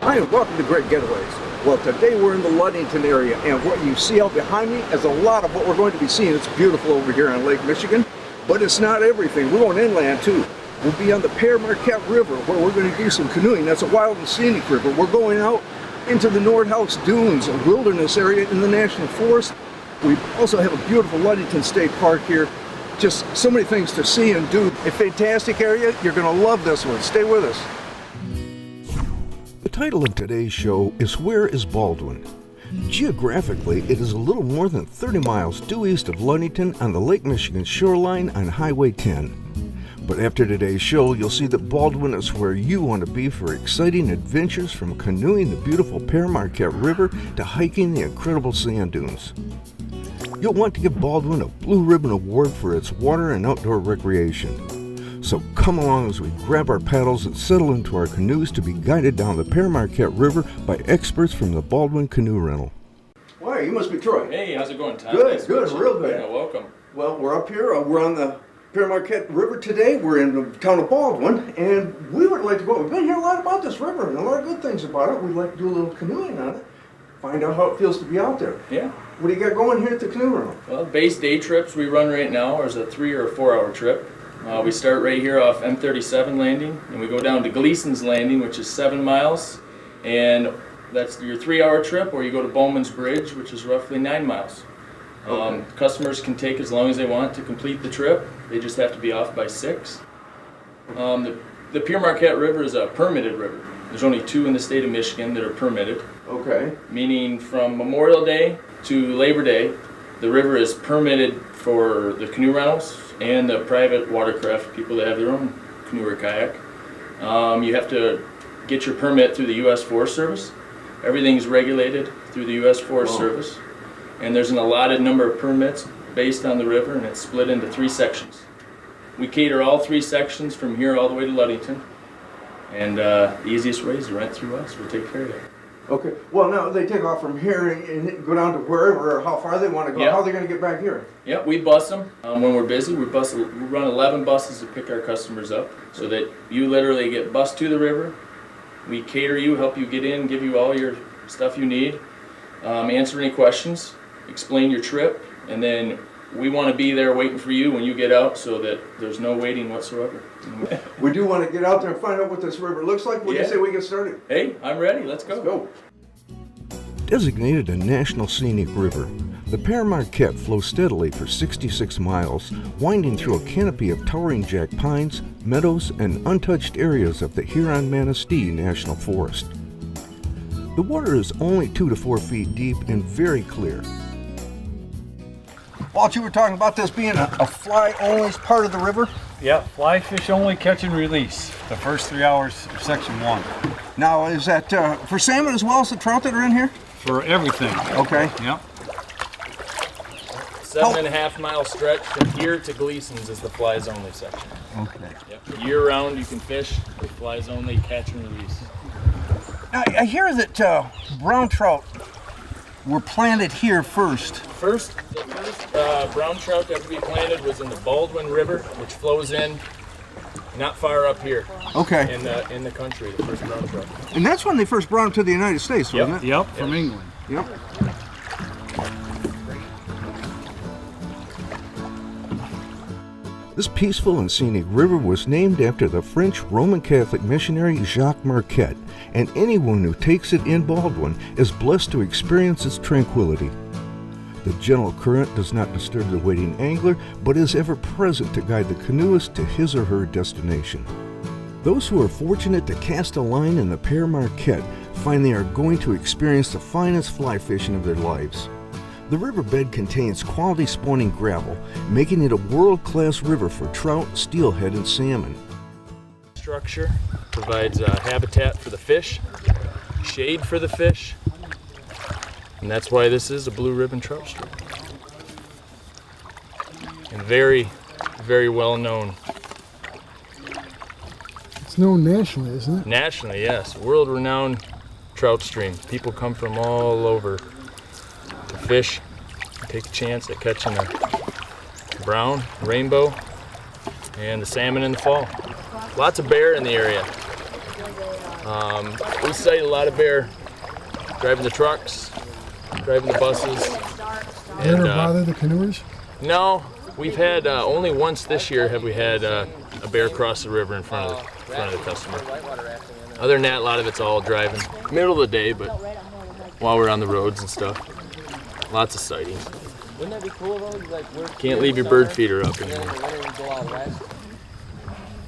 Hi and welcome to Great Getaways. Well, today we're in the Ludington area, and what you see out behind me is a lot of what we're going to be seeing. It's beautiful over here on Lake Michigan, but it's not everything. We're going inland too. We'll be on the Pere Marquette River where we're going to do some canoeing. That's a wild and scenic river. We're going out into the Nordhaus Dunes, a wilderness area in the National Forest. We also have a beautiful Ludington State Park here. Just so many things to see and do. A fantastic area. You're going to love this one. Stay with us. The title of today's show is Where is Baldwin? Geographically, it is a little more than 30 miles due east of Ludington on the Lake Michigan shoreline on Highway 10. But after today's show, you'll see that Baldwin is where you want to be for exciting adventures, from canoeing the beautiful Pere Marquette River to hiking the incredible sand dunes. You'll want to give Baldwin a Blue Ribbon Award for its water and outdoor recreation. So come along as we grab our paddles and settle into our canoes to be guided down the Pere Marquette River by experts from the Baldwin Canoe Rental. Why, you must be Troy. Hey, how's it going, Tom? Good, Nice good, real good. Yeah, welcome. Well, we're up here. We're on the Pere Marquette River today. We're in the town of Baldwin, and we would like to go. We've been hearing a lot about this river and a lot of good things about it. We'd like to do a little canoeing on it, find out how it feels to be out there. Yeah. What do you got going here at the canoe rental? Well, base day trips we run right now is a 3 or 4 hour trip. We start right here off M37 landing, and we go down to Gleason's Landing, which is 7 miles, and that's your 3 hour trip, or you go to Bowman's Bridge, which is roughly 9 miles. Okay. Customers can take as long as they want to complete the trip. They just have to be off by 6. The Pere Marquette River is a permitted river. There's only 2 in the state of Michigan that are permitted. Okay. Meaning from Memorial Day to Labor Day, the river is permitted for the canoe rentals and the private watercraft people that have their own canoe or kayak. You have to get your permit through the U.S. Forest Service. Everything's regulated through the U.S. Forest Service. And there's an allotted number of permits based on the river, and it's split into 3 sections. We cater all 3 sections from here all the way to Ludington. And the easiest way is to rent through us. We'll take care of it. Okay. Well, now they take off from here and go down to wherever or how far they want to go. Yep. How are they going to get back here? Yep, we bus them. When we're busy, we run 11 buses to pick our customers up, so that you literally get bused to the river. We cater you, help you get in, give you all your stuff you need, answer any questions, explain your trip, and then we want to be there waiting for you when you get out, so that there's no waiting whatsoever. We do want to get out there and find out what this river looks like. What do you say we get started? Hey, I'm ready. Let's go. Let's go. Designated a National Scenic River, the Pere Marquette flows steadily for 66 miles, winding through a canopy of towering jack pines, meadows, and untouched areas of the Huron-Manistee National Forest. The water is only 2 to 4 feet deep and very clear. Walt, you were talking about this being a fly-only part of the river? Yeah, fly fish only, catch and release, the first 3 hours of section 1. Now, is that for salmon as well as the trout that are in here? For everything. Okay. Yep. 7.5 mile stretch from here to Gleason's is the flies only section. Okay. Yep. Year round you can fish with flies only, catch and release. Now, I hear that brown trout were planted here first. The first brown trout that to be planted was in the Baldwin River, which flows in not far up here. Okay. In the country, the first brown trout. And that's when they first brought them to the United States, wasn't it? Yep, from England. Yep. This peaceful and scenic river was named after the French Roman Catholic missionary Jacques Marquette, and anyone who takes it in Baldwin is blessed to experience its tranquility. The gentle current does not disturb the waiting angler, but is ever present to guide the canoeist to his or her destination. Those who are fortunate to cast a line in the Pere Marquette find they are going to experience the finest fly fishing of their lives. The riverbed contains quality spawning gravel, making it a world-class river for trout, steelhead, and salmon. Structure provides habitat for the fish, shade for the fish, and that's why this is a blue ribbon trout stream. And very, very well known. It's known nationally, isn't it? Nationally, yes. World-renowned trout stream. People come from all over to fish, take a chance at catching a brown, rainbow, and the salmon in the fall. Lots of bear in the area. We sight a lot of bear driving the trucks, driving the buses. They ever bother the canoers? No, we've had only once this year have we had a bear cross the river in front of the customer. Other than that, a lot of it's all driving middle of the day, but while we're on the roads and stuff, lots of sightings. Wouldn't that be cool though? Can't leave your bird feeder up anymore.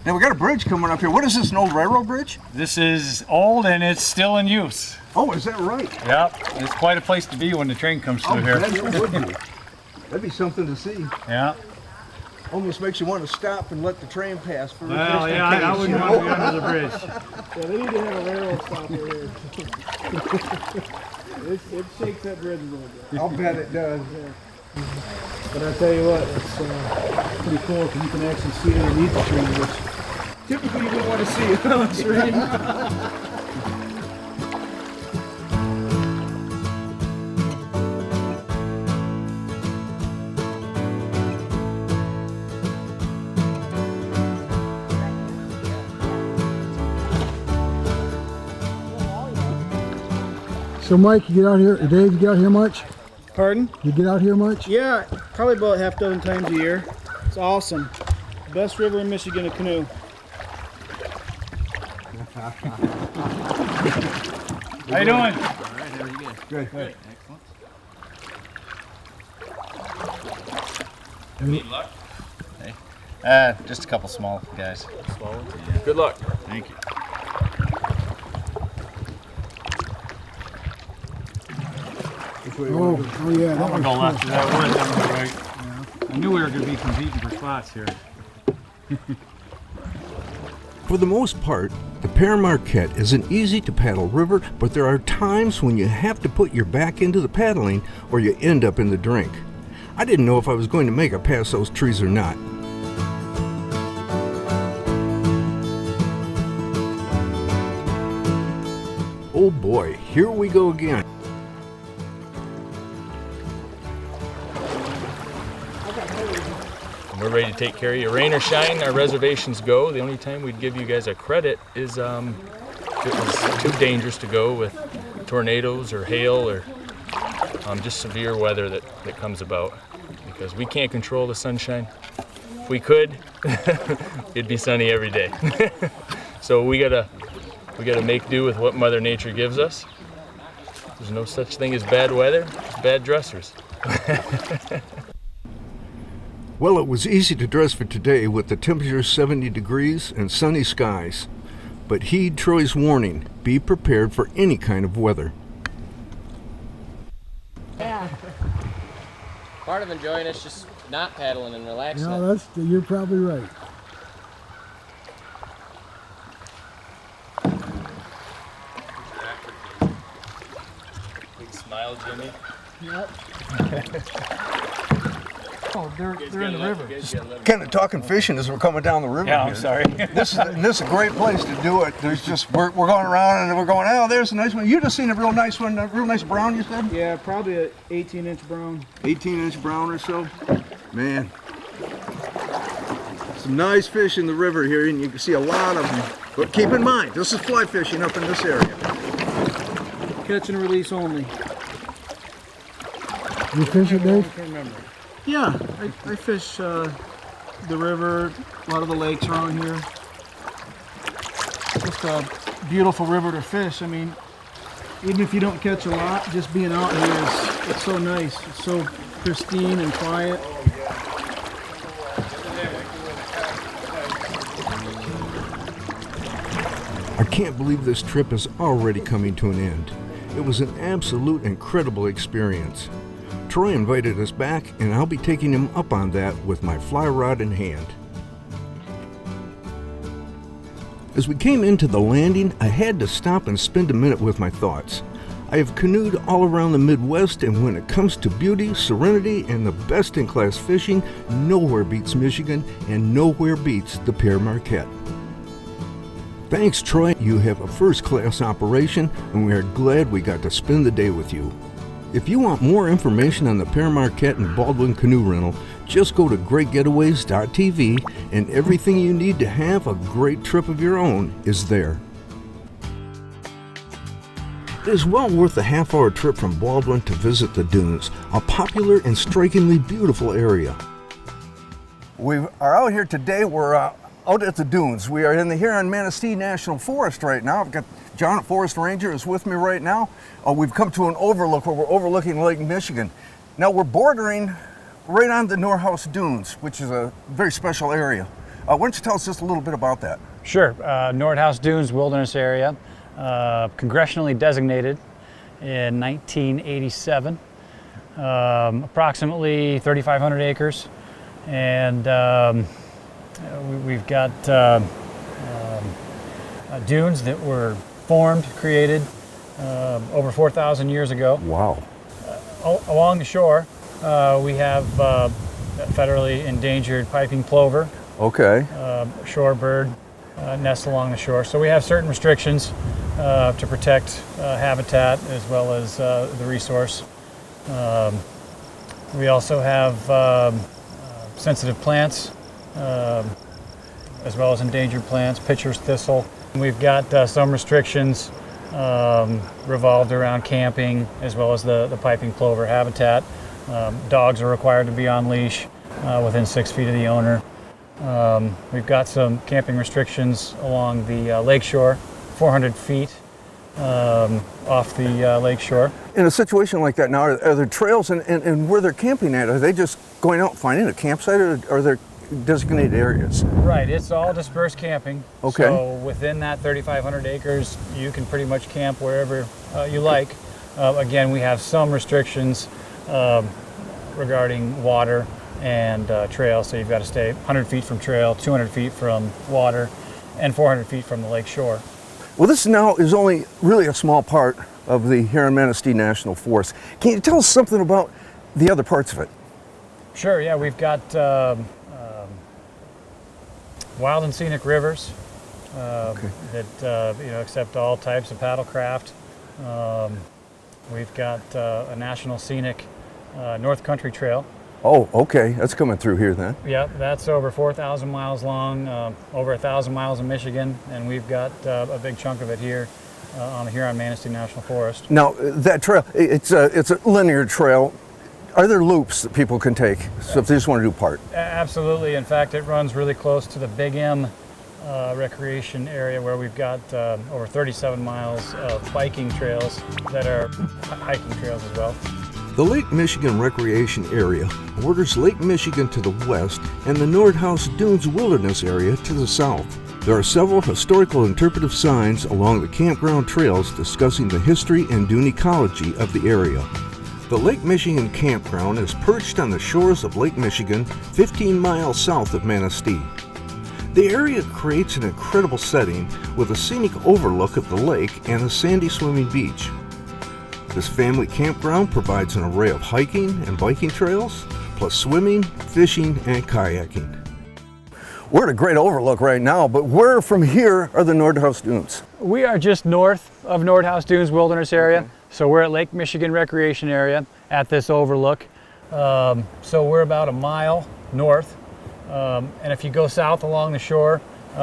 Now we got a bridge coming up here. What is this, an old railroad bridge? This is old and it's still in use. Oh, is that right? Yep, it's quite a place to be when the train comes through here. That would be. That'd be something to see. Yeah. Almost makes you want to stop and let the train pass. For Well, yeah, I wouldn't want to be under the bridge. Yeah, they need to have a railroad stop here. It shakes that bridge a little bit. I'll bet it does. But I tell you what, it's pretty cool because you can actually see underneath the train, which typically you wouldn't want to see it on the train. So Mike, you get out here, Dave, you get out here much? Pardon? You get out here much? Yeah, probably about half a dozen times a year. It's awesome. Best river in Michigan to canoe. How you doing? Good. Need luck? Hey. Just a couple small guys. Small ones? Yeah. Good luck. Thank you. Oh yeah, that I'm was gonna go cool. left to that one. I'm gonna go right. Yeah. I knew we were gonna be competing for spots here. For the most part, the Pere Marquette is an easy to paddle river, but there are times when you have to put your back into the paddling or you end up in the drink. I didn't know if I was going to make it past those trees or not. Oh boy, here we go again. We're ready to take care of you. Rain or shine, our reservations go. The only time we'd give you guys a credit is if it was too dangerous to go with tornadoes or hail or just severe weather that comes about. Because we can't control the sunshine. If we could, it'd be sunny every day. So we gotta make do with what Mother Nature gives us. There's no such thing as bad weather, just bad dressers. Well, it was easy to dress for today with the temperature 70 degrees and sunny skies. But heed Troy's warning, be prepared for any kind of weather. Yeah. Part of enjoying it's just not paddling and relaxing. No, you're probably right. Big smile, Jimmy. Yep. Oh, they're in the river. Kind of talking fishing as we're coming down the river. Yeah, I'm here. sorry. This is a great place to do it. There's just we're going around and we're going. Oh, there's a nice one. You just seen a real nice one, a real nice brown. You said? Yeah, probably an 18-inch brown. 18-inch brown or so. Man, some nice fish in the river here, and you can see a lot of them. But keep in mind, this is fly fishing up in this area. Catch and release only. You fish it, Dave? I can't remember. Yeah, I fish the river, a lot of the lakes around here. Just a beautiful river to fish. I mean, even if you don't catch a lot, just being out here it's so nice. It's so pristine and quiet. I can't believe this trip is already coming to an end. It was an absolute incredible experience. Troy invited us back, and I'll be taking him up on that with my fly rod in hand. As we came into the landing, I had to stop and spend a minute with my thoughts. I have canoed all around the Midwest, and when it comes to beauty, serenity, and the best-in-class fishing, nowhere beats Michigan, and nowhere beats the Pere Marquette. Thanks, Troy. You have a first-class operation, and we are glad we got to spend the day with you. If you want more information on the Pere Marquette and Baldwin Canoe Rental, just go to greatgetaways.tv, and everything you need to have a great trip of your own is there. It is well worth a half-hour trip from Baldwin to visit the dunes, a popular and strikingly beautiful area. We are out here today. We're out at the dunes. We are in the Huron-Manistee National Forest right now. I've got John, Forest Ranger, is with me right now. We've come to an overlook where we're overlooking Lake Michigan. Now we're bordering right on the Nordhaus Dunes, which is a very special area. Why don't you tell us just a little bit about that? Sure. Nordhaus Dunes Wilderness Area, congressionally designated in 1987, approximately 3,500 acres, and we've got dunes that were formed, created over 4,000 years ago. Wow. Along the shore, we have federally endangered piping plover, Okay. shorebird nests along the shore. So we have certain restrictions to protect habitat as well as the resource. We also have sensitive plants as well as endangered plants, pitcher's thistle. We've got some restrictions revolved around camping as well as the piping plover habitat. Dogs are required to be on leash within 6 feet of the owner. We've got some camping restrictions along the lakeshore, 400 feet off the lakeshore. In a situation like that now, are there trails and where they're camping at? Are they just going out finding a campsite, or are there designated areas? Right, it's all dispersed camping. Okay. So within that 3,500 acres, you can pretty much camp wherever you like. Again, we have some restrictions regarding water and trail, so you've got to stay 100 feet from trail, 200 feet from water, and 400 feet from the lake shore. Well, this now is only really a small part of the Huron-Manistee National Forest. Can you tell us something about the other parts of it? Sure, yeah, we've got wild and scenic rivers that accept all types of paddlecraft. We've got a national scenic North Country Trail. Oh, okay, that's coming through here then. Yep, that's over 4,000 miles long, over 1,000 miles in Michigan, and we've got a big chunk of it here on the Huron-Manistee National Forest. Now, that trail, it's a linear trail. Are there loops that people can take, so if they just want to do part? Absolutely. In fact, it runs really close to the Big M recreation area, where we've got over 37 miles of biking trails that are hiking trails as well. The Lake Michigan Recreation Area borders Lake Michigan to the west and the Nordhaus Dunes Wilderness Area to the south. There are several historical interpretive signs along the campground trails discussing the history and dune ecology of the area. The Lake Michigan Campground is perched on the shores of Lake Michigan, 15 miles south of Manistee. The area creates an incredible setting with a scenic overlook of the lake and a sandy swimming beach. This family campground provides an array of hiking and biking trails, plus swimming, fishing, and kayaking. We're at a great overlook right now, but where from here are the Nordhaus Dunes? We are just north of Nordhaus Dunes Wilderness Area, so we're at Lake Michigan Recreation Area at this overlook. So we're about a mile north, and if you go south along the shore,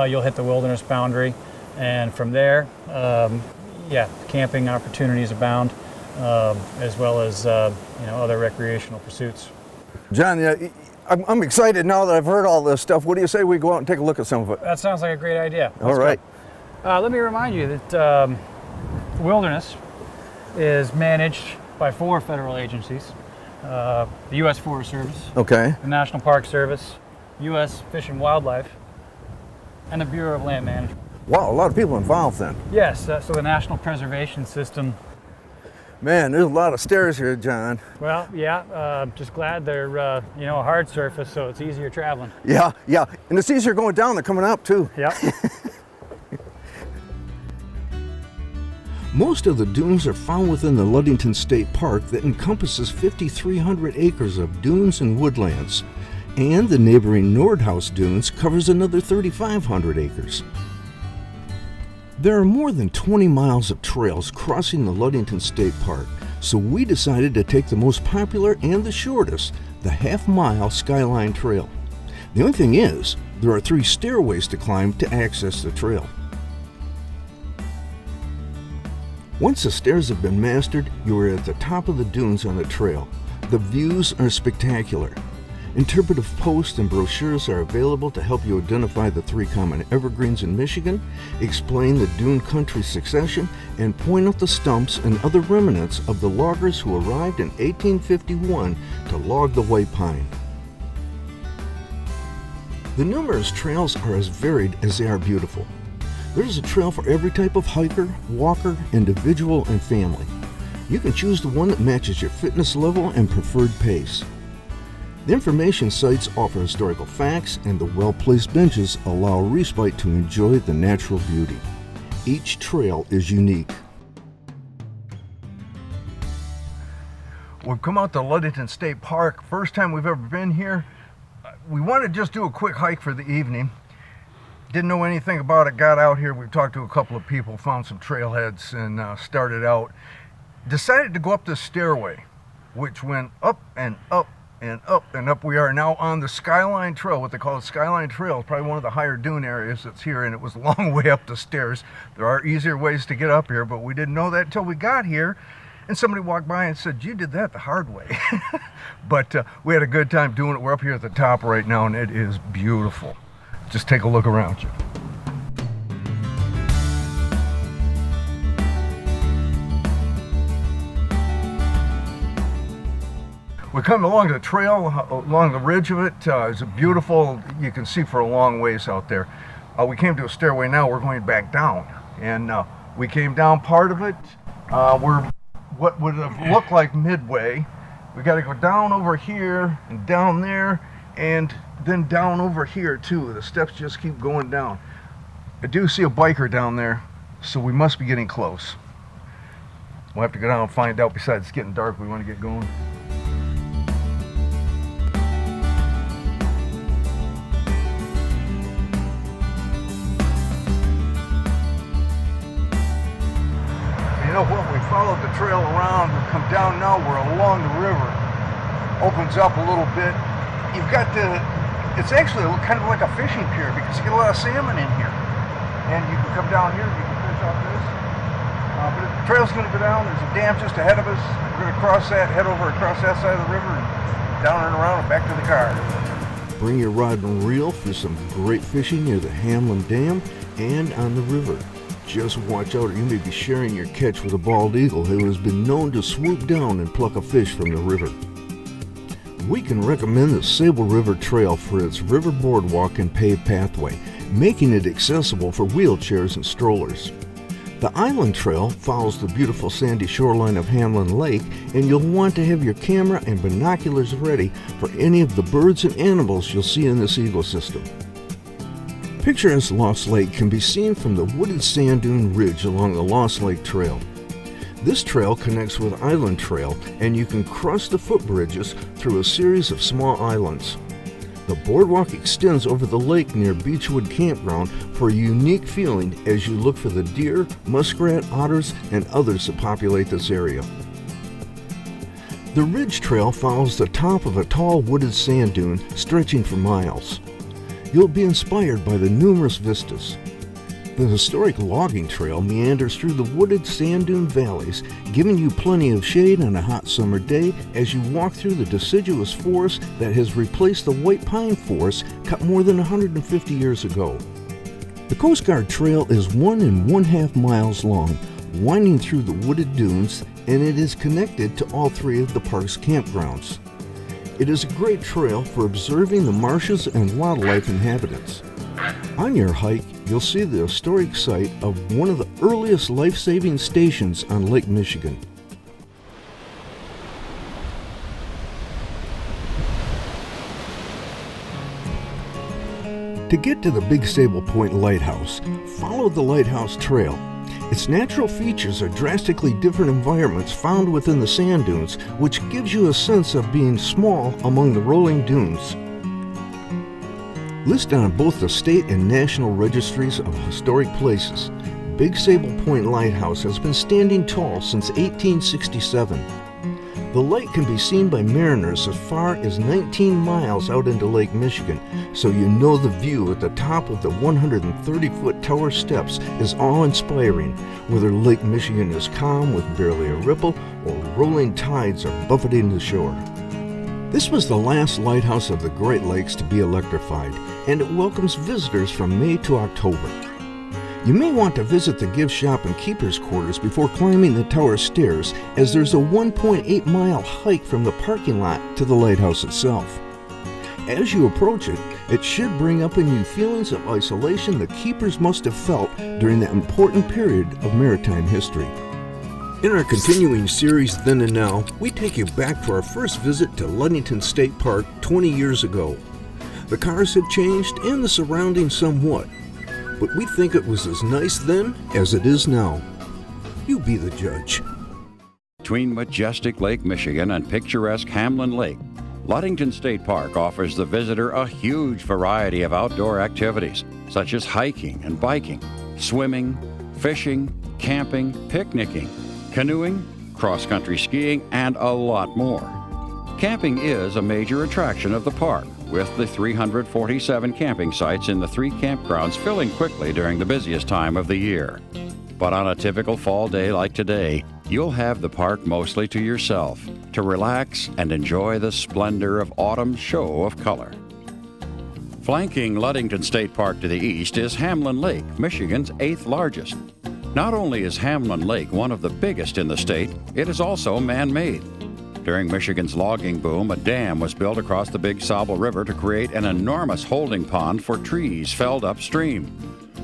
you'll hit the wilderness boundary, and from there, camping opportunities abound, as well as other recreational pursuits. John, I'm excited now that I've heard all this stuff. What do you say we go out and take a look at some of it? That sounds like a great idea. All right. Let me remind you that the wilderness is managed by 4 federal agencies. The U.S. Forest Service, Okay. the National Park Service, U.S. Fish and Wildlife, and the Bureau of Land Management. Wow, a lot of people involved then. Yes, so the National Preservation System Man, there's a lot of stairs here, John. Well, yeah, just glad they're, you know, a hard surface, so it's easier traveling. Yeah, and it's easier going down than coming up too. Yep. Most of the dunes are found within the Ludington State Park that encompasses 5,300 acres of dunes and woodlands, and the neighboring Nordhaus Dunes covers another 3,500 acres. There are more than 20 miles of trails crossing the Ludington State Park, so we decided to take the most popular and the shortest, the half-mile Skyline Trail. The only thing is, there are 3 stairways to climb to access the trail. Once the stairs have been mastered, you are at the top of the dunes on the trail. The views are spectacular. Interpretive posts and brochures are available to help you identify the 3 common evergreens in Michigan, explain the dune country succession, and point out the stumps and other remnants of the loggers who arrived in 1851 to log the white pine. The numerous trails are as varied as they are beautiful. There's a trail for every type of hiker, walker, individual, and family. You can choose the one that matches your fitness level and preferred pace. The information sites offer historical facts, and the well-placed benches allow respite to enjoy the natural beauty. Each trail is unique. We've come out to Ludington State Park. First time we've ever been here. We wanted to just do a quick hike for the evening. Didn't know anything about it, got out here, we talked to a couple of people, found some trailheads, and started out. Decided to go up this stairway, which went up and up and up and up. We are now on the Skyline Trail, what they call the Skyline Trail. It's probably one of the higher dune areas that's here, and it was a long way up the stairs. There are easier ways to get up here, but we didn't know that until we got here. And somebody walked by and said, "You did that the hard way." But we had a good time doing it. We're up here at the top right now, and it is beautiful. Just take a look around you. We're coming along the trail, along the ridge of it. It's beautiful. You can see for a long ways out there. We came to a stairway now. We're going back down. And we came down part of it. We're what would have looked like midway. We got to go down over here and down there, and then down over here too. The steps just keep going down. I do see a biker down there, so we must be getting close. We'll have to go down and find out. Besides, it's getting dark. We want to get going. You know what? We followed the trail around. We come down now. We're along the river. Opens up a little bit. You've got it's actually kind of like a fishing pier because you get a lot of salmon in here. And you can come down here, you can fish off this. But the trail's going to go down. There's a dam just ahead of us. We're going to cross that, head over across that side of the river, and down and around and back to the car. Bring your rod and reel for some great fishing near the Hamlin Dam and on the river. Just watch out, or you may be sharing your catch with a bald eagle who has been known to swoop down and pluck a fish from the river. We can recommend the Sable River Trail for its river boardwalk and paved pathway, making it accessible for wheelchairs and strollers. The Island Trail follows the beautiful sandy shoreline of Hamlin Lake, and you'll want to have your camera and binoculars ready for any of the birds and animals you'll see in this ecosystem. Picturesque Lost Lake can be seen from the wooded sand dune ridge along the Lost Lake Trail. This trail connects with Island Trail, and you can cross the footbridges through a series of small islands. The boardwalk extends over the lake near Beechwood Campground for a unique feeling as you look for the deer, muskrat, otters, and others that populate this area. The Ridge Trail follows the top of a tall wooded sand dune stretching for miles. You'll be inspired by the numerous vistas. The historic logging trail meanders through the wooded sand dune valleys, giving you plenty of shade on a hot summer day as you walk through the deciduous forest that has replaced the white pine forest cut more than 150 years ago. The Coast Guard Trail is 1 1/2 miles long, winding through the wooded dunes, and it is connected to all 3 of the park's campgrounds. It is a great trail for observing the marshes and wildlife inhabitants. On your hike, you'll see the historic site of one of the earliest life-saving stations on Lake Michigan. To get to the Big Sable Point Lighthouse, follow the Lighthouse Trail. Its natural features are drastically different environments found within the sand dunes, which gives you a sense of being small among the rolling dunes. Listed on both the state and national registries of historic places, Big Sable Point Lighthouse has been standing tall since 1867. The light can be seen by mariners as far as 19 miles out into Lake Michigan, so you know the view at the top of the 130-foot tower steps is awe-inspiring, whether Lake Michigan is calm with barely a ripple or rolling tides are buffeting the shore. This was the last lighthouse of the Great Lakes to be electrified, and it welcomes visitors from May to October. You may want to visit the gift shop and keeper's quarters before climbing the tower stairs, as there's a 1.8-mile hike from the parking lot to the lighthouse itself. As you approach it, it should bring up in you feelings of isolation the keepers must have felt during that important period of maritime history. In our continuing series Then and Now, we take you back to our first visit to Ludington State Park 20 years ago. The cars had changed and the surroundings somewhat, but we think it was as nice then as it is now. You be the judge. Between majestic Lake Michigan and picturesque Hamlin Lake, Ludington State Park offers the visitor a huge variety of outdoor activities, such as hiking and biking, swimming, fishing, camping, picnicking, canoeing, cross-country skiing, and a lot more. Camping is a major attraction of the park, with the 347 camping sites in the 3 campgrounds filling quickly during the busiest time of the year. But on a typical fall day like today, you'll have the park mostly to yourself, to relax and enjoy the splendor of autumn's show of color. Flanking Ludington State Park to the east is Hamlin Lake, Michigan's 8th largest. Not only is Hamlin Lake one of the biggest in the state, it is also man-made. During Michigan's logging boom, a dam was built across the Big Sable River to create an enormous holding pond for trees felled upstream.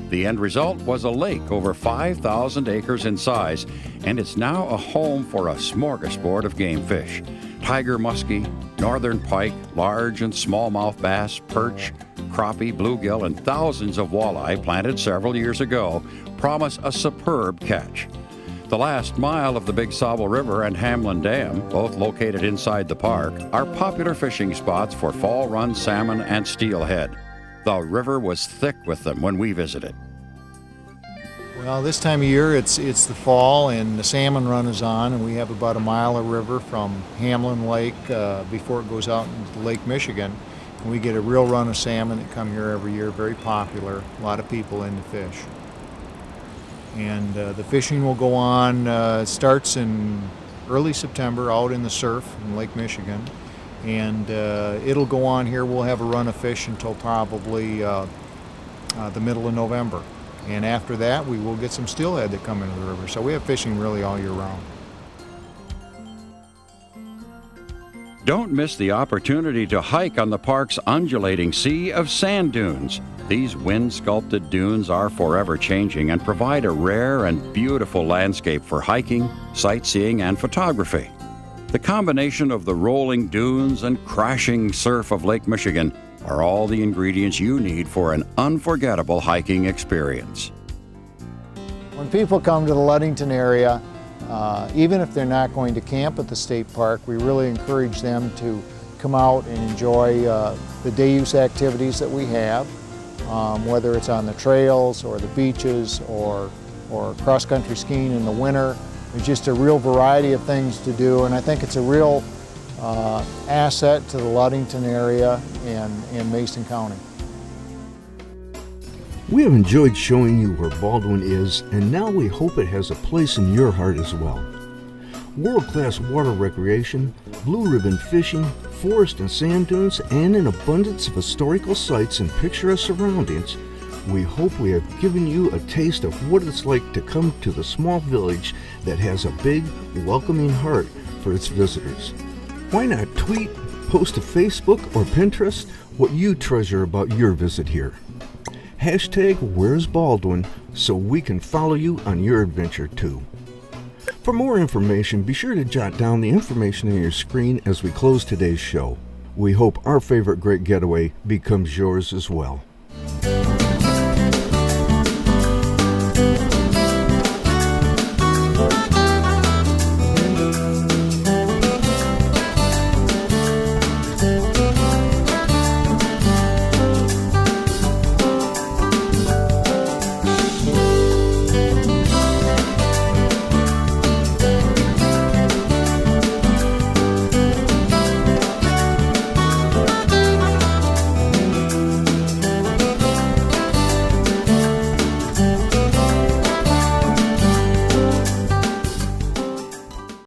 The end result was a lake over 5,000 acres in size, and it's now a home for a smorgasbord of game fish. Tiger muskie, northern pike, large and smallmouth bass, perch, crappie, bluegill, and thousands of walleye planted several years ago promise a superb catch. The last mile of the Big Sable River and Hamlin Dam, both located inside the park, are popular fishing spots for fall run salmon and steelhead. The river was thick with them when we visited. Well, this time of year it's the fall and the Salmon Run is on, and we have about a mile of river from Hamlin Lake before it goes out into Lake Michigan. And we get a real run of salmon that come here every year, very popular, a lot of people into fish. And the fishing will go on, it starts in early September out in the surf in Lake Michigan, and it'll go on here. We'll have a run of fish until probably the middle of November. And after that, we will get some steelhead that come into the river. So we have fishing really all year round. Don't miss the opportunity to hike on the park's undulating sea of sand dunes. These wind-sculpted dunes are forever changing and provide a rare and beautiful landscape for hiking, sightseeing, and photography. The combination of the rolling dunes and crashing surf of Lake Michigan are all the ingredients you need for an unforgettable hiking experience. When people come to the Ludington area, even if they're not going to camp at the state park, we really encourage them to come out and enjoy the day-use activities that we have, whether it's on the trails or the beaches or cross-country skiing in the winter. There's just a real variety of things to do, and I think it's a real asset to the Ludington area and Mason County. We have enjoyed showing you where Baldwin is, and now we hope it has a place in your heart as well. World-class water recreation, blue ribbon fishing, forest and sand dunes, and an abundance of historical sites and picturesque surroundings, we hope we have given you a taste of what it's like to come to the small village that has a big, welcoming heart for its visitors. Why not tweet, post to Facebook or Pinterest what you treasure about your visit here? Hashtag Where's Baldwin so we can follow you on your adventure too. For more information, be sure to jot down the information on your screen as we close today's show. We hope our favorite great getaway becomes yours as well.